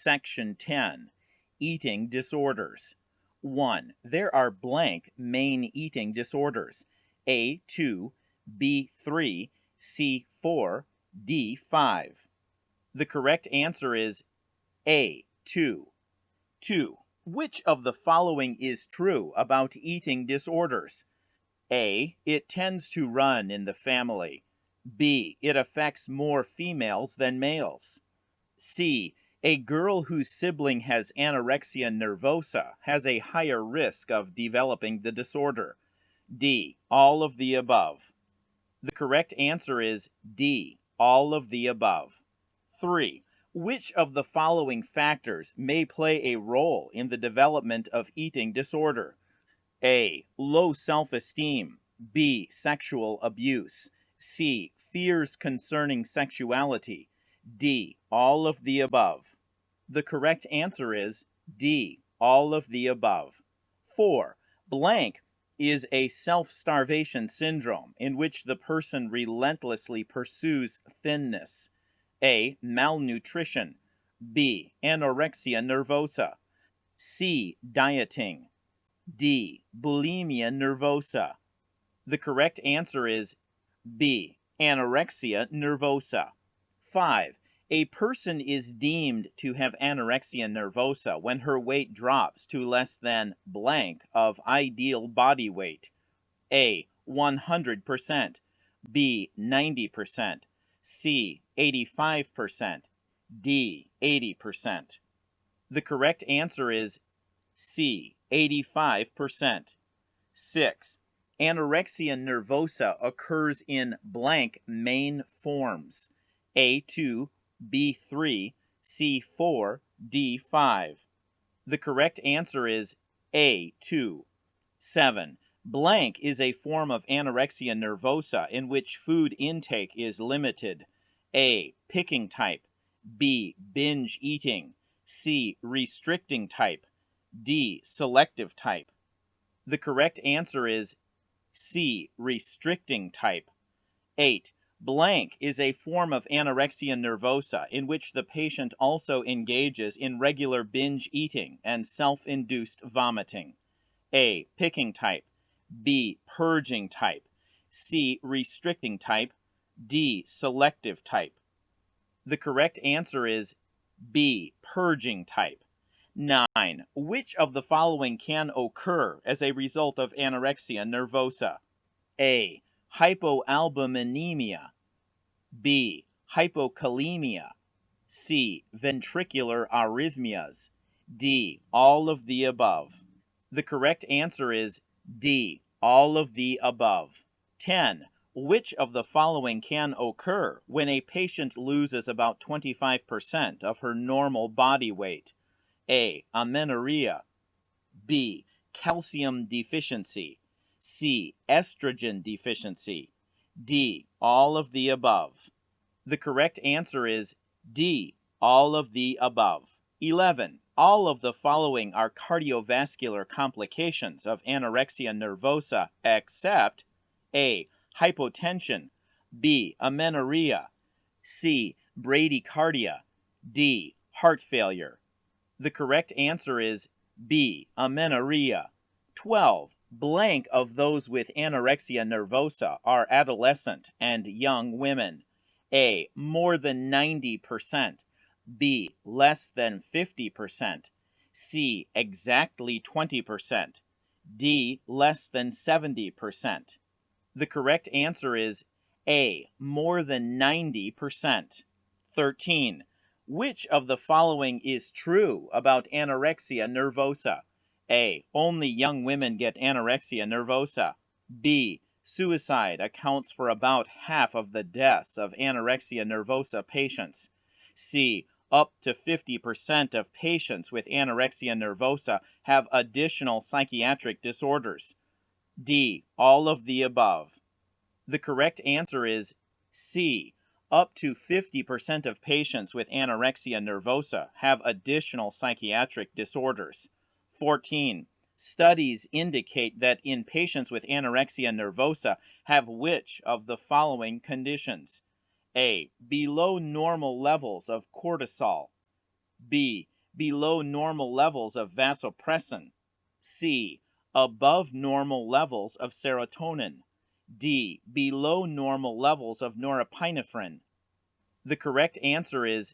Section 10, Eating Disorders. 1. There are blank main eating disorders: A2, B3, C4, D5. The correct answer is A2. 2. Which of the following is true about eating disorders? A. It tends to run in the family. B. It affects more females than males. C. A girl whose sibling has anorexia nervosa has a higher risk of developing the disorder. D. All of the above. The correct answer is D. All of the above. 3. Which of the following factors may play a role in the development of eating disorder? A. Low self-esteem. B. Sexual abuse. C. Fears concerning sexuality. D. All of the above. The correct answer is D. All of the above. 4. Blank is a self-starvation syndrome in which the person relentlessly pursues thinness. A. Malnutrition. B. Anorexia nervosa. C. Dieting. D. Bulimia nervosa. The correct answer is B. Anorexia nervosa. 5. A person is deemed to have anorexia nervosa when her weight drops to less than blank of ideal body weight. A. 100%. B. 90%. C. 85%. D. 80%. The correct answer is C. 85%. 6. Anorexia nervosa occurs in blank main forms: A2, B3, C4, D5. The correct answer is A2. 7. Blank is a form of anorexia nervosa in which food intake is limited: A. Picking type. B. Binge eating. C. Restricting type. D. Selective type. The correct answer is C. Restricting type. 8. Blank is a form of anorexia nervosa in which the patient also engages in regular binge eating and self-induced vomiting: A. Picking type. B. Purging type. C. Restricting type. D. Selective type. The correct answer is B. Purging type. 9. Which of the following can occur as a result of anorexia nervosa? A. Hypoalbuminemia. B. Hypokalemia. C. Ventricular arrhythmias. D. All of the above. The correct answer is D. All of the above. 10. Which of the following can occur when a patient loses about 25% of her normal body weight? A. Amenorrhea. B. Calcium deficiency. C. Estrogen deficiency. D. All of the above. The correct answer is D. All of the above. 11. All of the following are cardiovascular complications of anorexia nervosa except A. Hypotension. B. Amenorrhea. C. Bradycardia. D. Heart failure. The correct answer is B. Amenorrhea. 12. Blank of those with anorexia nervosa are adolescent and young women: A. More than 90%. B. Less than 50%. C. Exactly 20%. D. Less than 70%. The correct answer is A. More than 90%. 13. Which of the following is true about anorexia nervosa? A. Only young women get anorexia nervosa. B. Suicide accounts for about half of the deaths of anorexia nervosa patients. C. Up to 50% of patients with anorexia nervosa have additional psychiatric disorders. D. All of the above. The correct answer is C. Up to 50% of patients with anorexia nervosa have additional psychiatric disorders. 14. Studies indicate that in patients with anorexia nervosa have which of the following conditions? A. Below normal levels of cortisol. B. Below normal levels of vasopressin. C. Above normal levels of serotonin. D. Below normal levels of norepinephrine. The correct answer is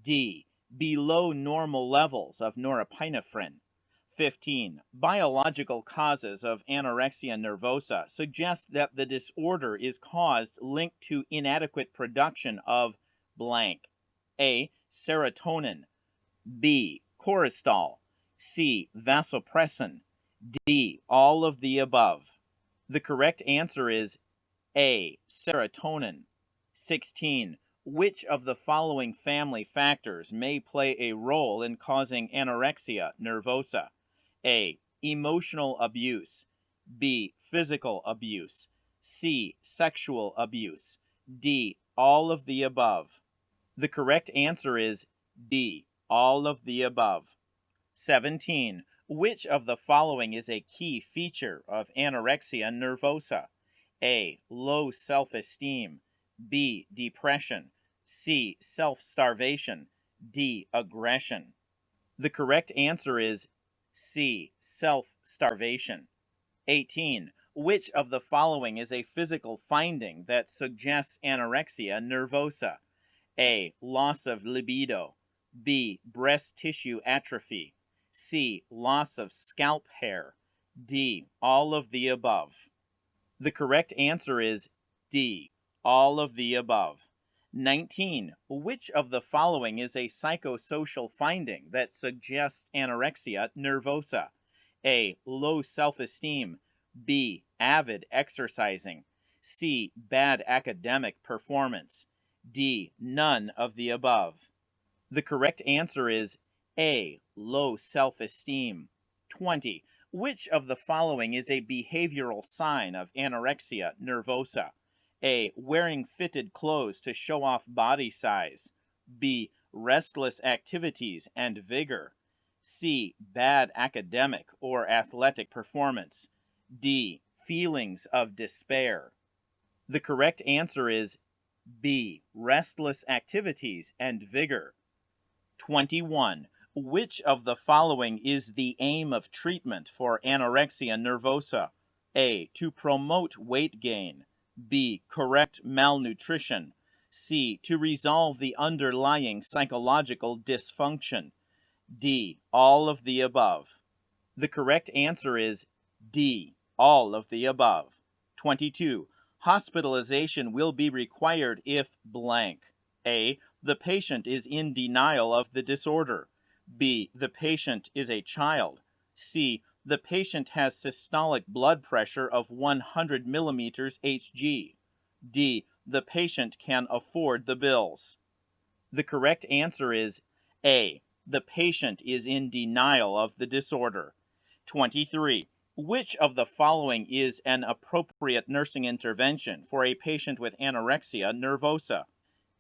D. Below normal levels of norepinephrine. 15. Biological causes of anorexia nervosa suggest that the disorder is caused linked to inadequate production of blank. A. Serotonin. B. Cortisol. C. Vasopressin. D. All of the above. The correct answer is A. Serotonin. 16. Which of the following family factors may play a role in causing anorexia nervosa? A. Emotional abuse. B. Physical abuse. C. Sexual abuse. D. All of the above. The correct answer is D. All of the above. 17. Which of the following is a key feature of anorexia nervosa? A. Low self-esteem. B. Depression. C. Self-starvation. D. Aggression. The correct answer is C. Self-starvation. 18. Which of the following is a physical finding that suggests anorexia nervosa? A. Loss of libido. B. Breast tissue atrophy. C. Loss of scalp hair. D. All of the above. The correct answer is D. All of the above. 19. Which of the following is a psychosocial finding that suggests anorexia nervosa? A. Low self-esteem. B. Avid exercising. C. Bad academic performance. D. None of the above. The correct answer is A. Low self-esteem. 20. Which of the following is a behavioral sign of anorexia nervosa? A. Wearing fitted clothes to show off body size. B. Restless activities and vigor. C. Bad academic or athletic performance. D. Feelings of despair. The correct answer is B. Restless activities and vigor. 21. Which of the following is the aim of treatment for anorexia nervosa? A. To promote weight gain. B. Correct malnutrition. C. To resolve the underlying psychological dysfunction. D. All of the above. The correct answer is D. All of the above. 22. Hospitalization will be required if blank. A. The patient is in denial of the disorder. B. The patient is a child. C. The patient has systolic blood pressure of 100 millimeters Hg. D. The patient can afford the bills. The correct answer is A. The patient is in denial of the disorder. 23. Which of the following is an appropriate nursing intervention for a patient with anorexia nervosa?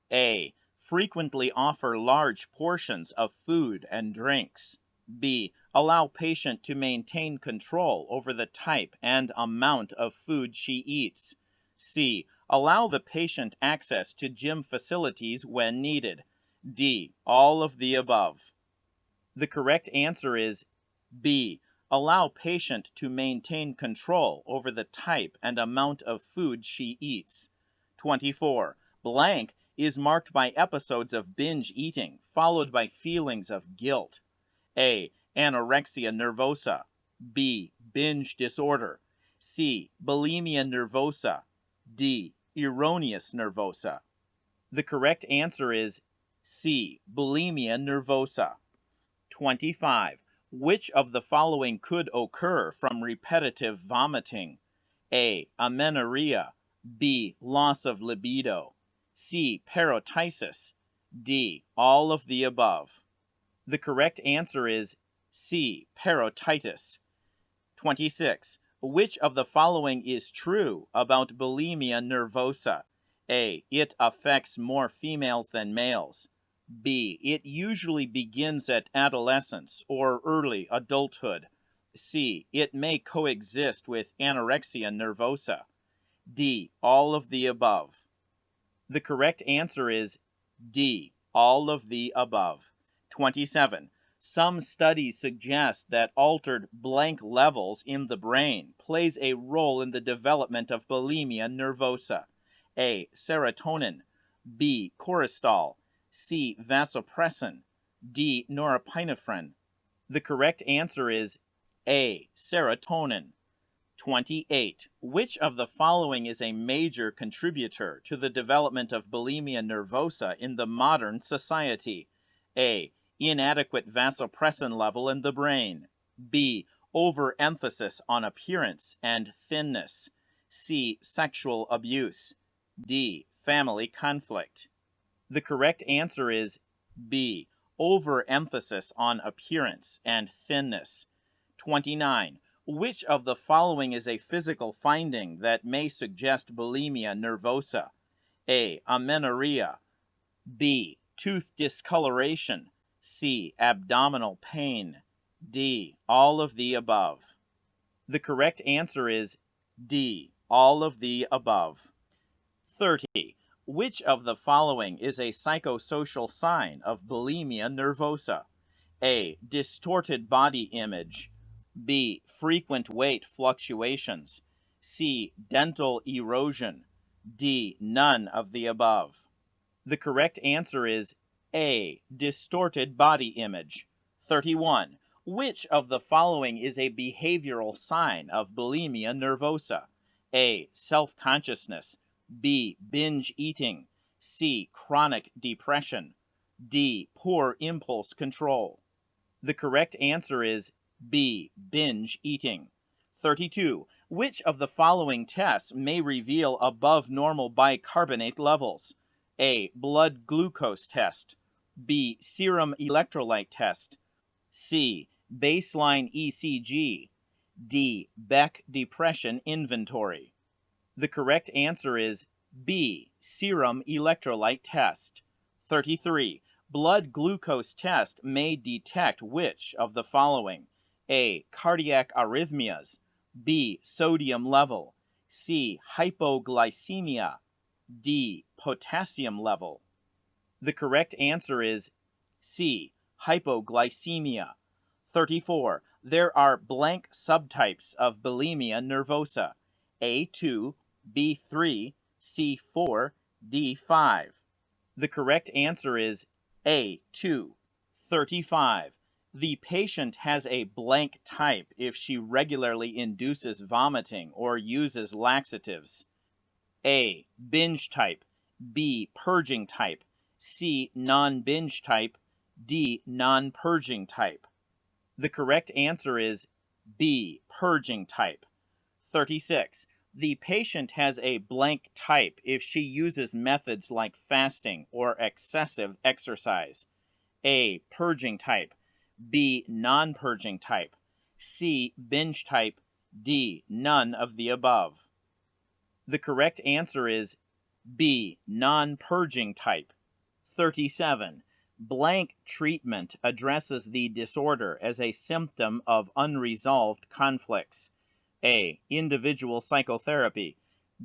A. Frequently offer large portions of food and drinks. B. Allow patient to maintain control over the type and amount of food she eats. C. Allow the patient access to gym facilities when needed. D. All of the above. The correct answer is B. Allow patient to maintain control over the type and amount of food she eats. 24. Blank is marked by episodes of binge eating, followed by feelings of guilt. A. Anorexia nervosa. B. Binge disorder. C. Bulimia nervosa. D. Erroneous nervosa. The correct answer is C. Bulimia nervosa. 25. Which of the following could occur from repetitive vomiting? A. Amenorrhea. B. Loss of libido. C. Parotisis. D. All of the above. The correct answer is C. Parotitis. 26. Which of the following is true about bulimia nervosa? A. It affects more females than males. B. It usually begins at adolescence or early adulthood. C. It may coexist with anorexia nervosa. D. All of the above. The correct answer is D. All of the above. 27. Some studies suggest that altered blank levels in the brain plays a role in the development of bulimia nervosa. A. Serotonin. B. Cortisol. C. Vasopressin. D. Norepinephrine. The correct answer is A. Serotonin. 28. Which of the following is a major contributor to the development of bulimia nervosa in the modern society? A. Inadequate vasopressin level in the brain. B. Overemphasis on appearance and thinness. C. Sexual abuse. D. Family conflict. The correct answer is B. Overemphasis on appearance and thinness. 29. Which of the following is a physical finding that may suggest bulimia nervosa? A. Amenorrhea. B. Tooth discoloration. C. Abdominal pain. D. All of the above. The correct answer is D. All of the above. 30. Which of the following is a psychosocial sign of bulimia nervosa? A. Distorted body image. B. Frequent weight fluctuations. C. Dental erosion. D. None of the above. The correct answer is A. Distorted body image. 31. Which of the following is a behavioral sign of bulimia nervosa? A. Self-consciousness. B. Binge eating. C. Chronic depression. D. Poor impulse control. The correct answer is B. Binge eating. 32. Which of the following tests may reveal above normal bicarbonate levels? A. Blood glucose test. B. Serum electrolyte test. C. Baseline ECG. D. Beck depression inventory. The correct answer is B. Serum electrolyte test. 33. Blood glucose test may detect which of the following? A. Cardiac arrhythmias. B. Sodium level. C. Hypoglycemia. D. Potassium level. The correct answer is C. Hypoglycemia. 34. There are blank subtypes of bulimia nervosa. A2, B3, C4, D5. The correct answer is A2. 35. The patient has a blank type if she regularly induces vomiting or uses laxatives. A. Binge type. B. Purging type. C. Non-binge type. D. Non-purging type. The correct answer is B. Purging type. 36. The patient has a blank type if she uses methods like fasting or excessive exercise. A. Purging type. B. Non-purging type. C. Binge type. D. None of the above. The correct answer is B. Non-purging type. 37. Blank treatment addresses the disorder as a symptom of unresolved conflicts. A. Individual psychotherapy.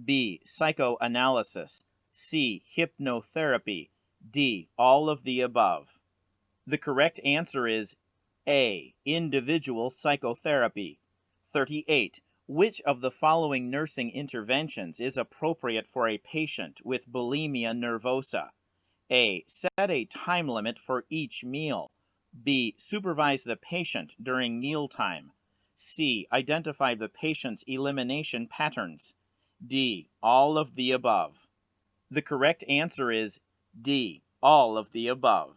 B. Psychoanalysis. C. Hypnotherapy. D. All of the above. The correct answer is A. Individual psychotherapy. 38. Which of the following nursing interventions is appropriate for a patient with bulimia nervosa? A. Set a time limit for each meal. B. Supervise the patient during mealtime. C. Identify the patient's elimination patterns. D. All of the above. The correct answer is D. All of the above.